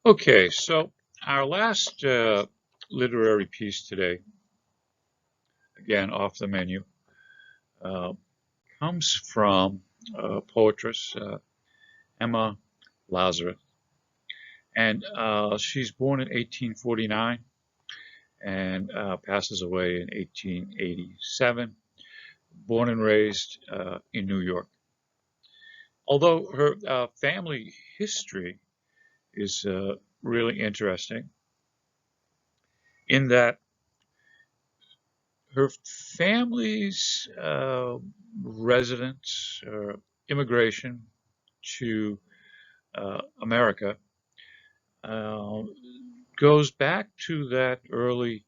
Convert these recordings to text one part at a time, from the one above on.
Okay, so our last literary piece today, again off the menu, uh, comes from poetress Emma Lazarus, and she's born in 1849 and passes away in 1887. Born and raised in New York. Although her family history is really interesting in that her family's residence or immigration to America uh, goes back to that early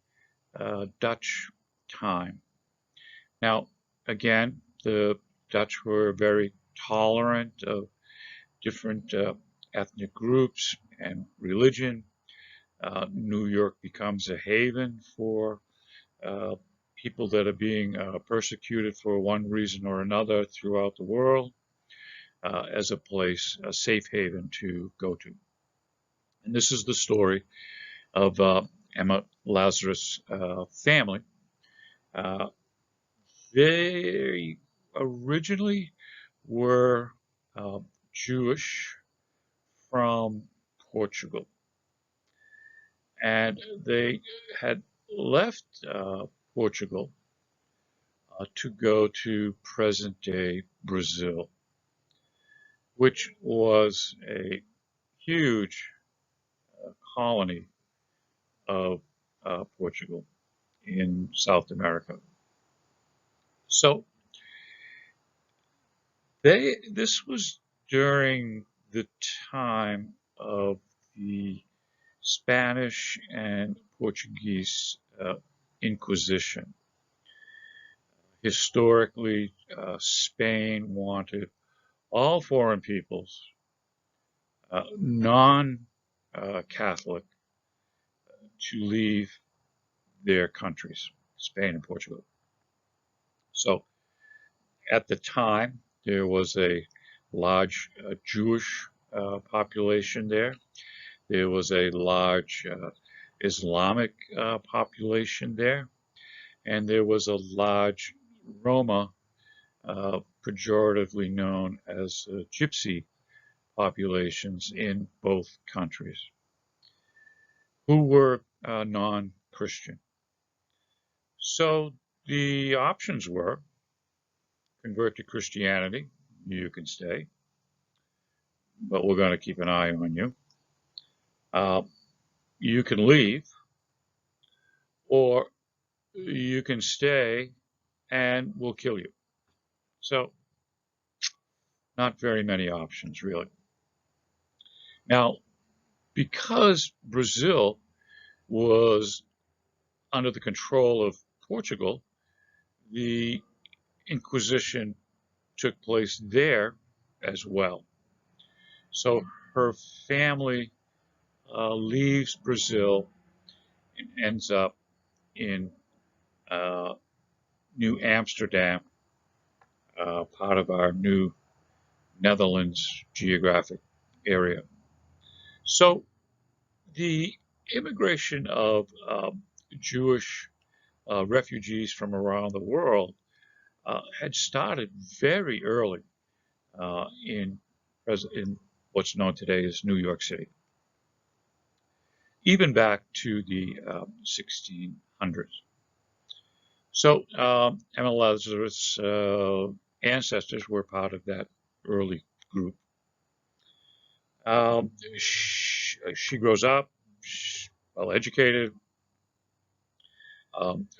Dutch time. Now, again, the Dutch were very tolerant of different ethnic groups and religion. New York becomes a haven for uh, people that are being persecuted for one reason or another throughout the world as a place, a safe haven to go to. And this is the story of Emma Lazarus' family. Uh, they originally were uh, Jewish from Portugal, and they had left Portugal to go to present day Brazil, which was a huge colony of Portugal in South America. So this was during the time of the Spanish and Portuguese Inquisition. Historically, Spain wanted all foreign peoples, non-Catholic, to leave their countries, Spain and Portugal. So at the time, there was a large Jewish population there. There was a large Islamic population there, and there was a large Roma, pejoratively known as gypsy populations in both countries, who were non-Christian. So the options were convert to Christianity, you can stay, but we're going to keep an eye on you. Uh, you can leave, or you can stay and we'll kill you. So, not very many options, really. Now, because Brazil was under the control of Portugal, the Inquisition took place there as well. So her family leaves Brazil and ends up in uh, New Amsterdam, part of our new Netherlands geographic area. So the immigration of Jewish refugees from around the world had started very early in what's known today as New York City, even back to the 1600s. So Emma Lazarus' ancestors were part of that early group. She grows up, well educated,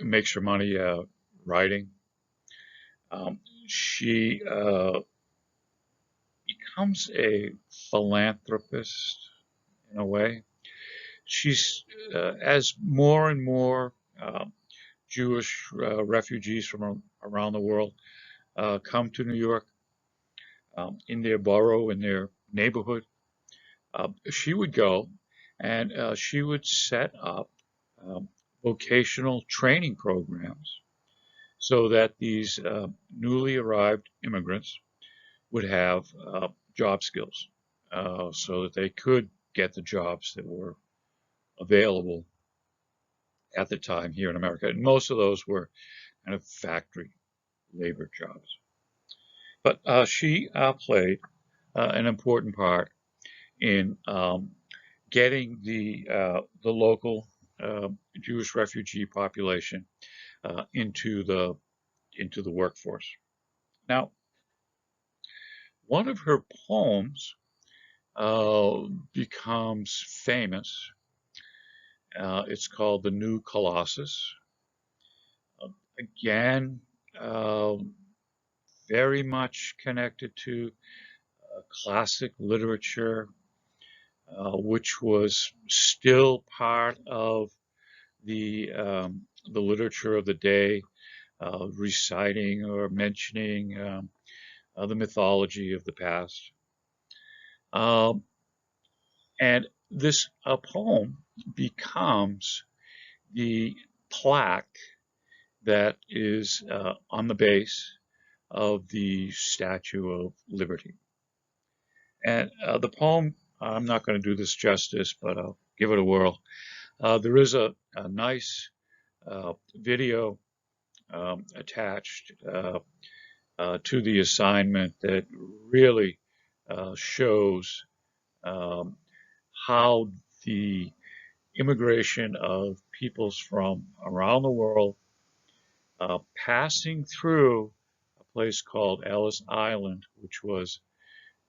makes her money writing. She becomes a philanthropist in a way. She's as more and more Jewish refugees from around the world come to New York in their borough, in their neighborhood. She would go and she would set up um, vocational training programs so that these newly arrived immigrants would have job skills so that they could get the jobs that were available at the time here in America. And most of those were kind of factory labor jobs. But she played an important part in getting the local Jewish refugee population into the workforce. Now, one of her poems becomes famous. It's called The New Colossus. Again, very much connected to classic literature, which was still part of the literature of the day, reciting or mentioning the mythology of the past. And this poem becomes the plaque that is on the base of the Statue of Liberty. And the poem, I'm not going to do this justice, but I'll give it a whirl. There is a nice video attached to the assignment that really shows how the immigration of peoples from around the world passing through a place called Ellis Island,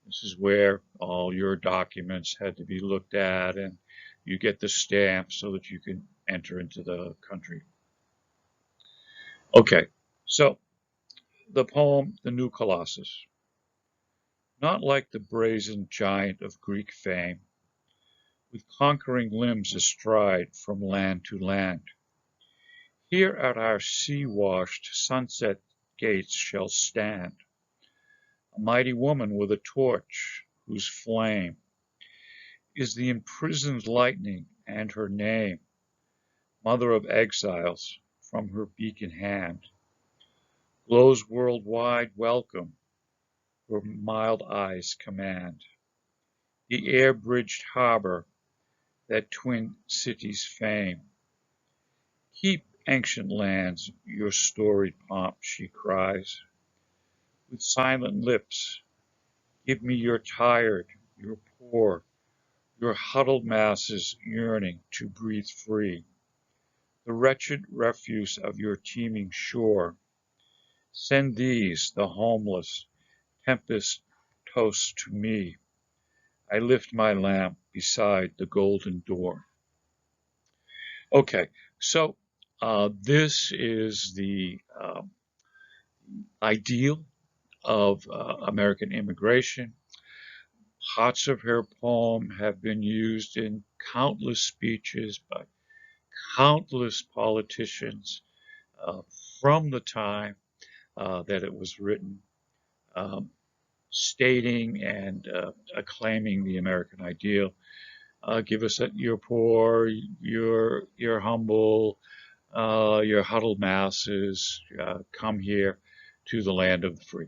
this is where all your documents had to be looked at, and you get the stamp so that you can enter into the country. Okay, so the poem, The New Colossus. Not like the brazen giant of Greek fame, with conquering limbs astride from land to land. Here at our sea-washed sunset gates shall stand a mighty woman with a torch, whose flame is the imprisoned lightning, and her name, Mother of Exiles, from her beacon hand, glows worldwide welcome, her mild eyes command. The air-bridged harbor, that twin cities' fame. Keep, ancient lands, your storied pomp, she cries. With silent lips, give me your tired, your poor, your huddled masses yearning to breathe free. The wretched refuse of your teeming shore. Send these, the homeless, tempest toasts to me. I lift my lamp beside the golden door. Okay, so this is the ideal of American immigration. Parts of her poem have been used in countless speeches by countless politicians from the time that it was written, stating and acclaiming the American ideal. Give us your poor, your humble, your huddled masses, come here to the land of the free.